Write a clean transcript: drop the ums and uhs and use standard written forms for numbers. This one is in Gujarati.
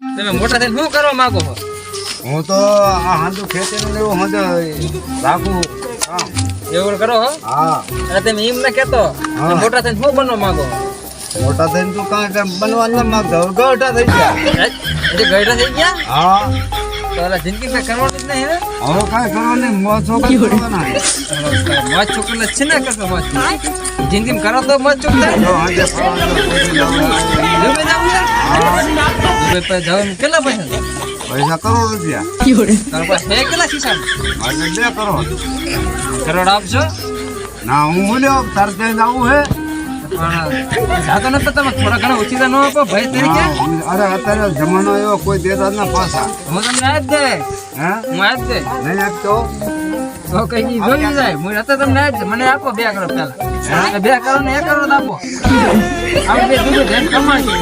તમે મોટા થઈને શું કરવા માંગો છો? હું તો આ હાંધું ખેતીનું ને એવું હાંધું રાખું. હા. એવું કરો હો? હા. અને તમે એમ ના કહેતો હા. મોટા થઈને શું બનવા માંગો છો? મોટા થઈને તું કાંઈ બનવા ન માંગતો, હવે ગઢા થઈ ગયા. એટલે ગયડા થઈ ગયા હા. તો ઓલા જિંદગી કઈ કરવાની જ નહીં હે? હવે કાંઈ કરવા નહીં, મોજ છોકરા કરવાના. મોજ છોકરીને છે ને કરતો મોજ જિંદગીમાં કરો તો મોજ છોકરી થાય. જો હાંજે ફરવાનું કોઈ જવાનું. દુબઈ જાવું છે? દુબઈ પાસે જવાનું કેટલા પૈસા છે? પૈસા કરોડ રૂપિયા. તારા પાસે હે કેટલા ખિસ્સા? આજે 2 કરોડ. કરોડ આપશો? ના હું બોલ્યો તારે ત્યાં જવું હે. પણ જાતો નતો તમે થોડા ઘણા ઓછીતા ન આપો ભાઈ તરીકે? હા, અરે અત્યારે જમાનો એવો કોઈ દેતા જ ના પાછા. હું તમને આજ દે હે હું આજ દે નહીં આપતો. તો કઈ દી જોઈ જાય હું અત્યારે તમને આજ દે મને આપો 2 કરોડ પેલા 2 કરોડ ને 1 કરોડ આપો આપણે બે દુબઈ ધ્યાન કમાશે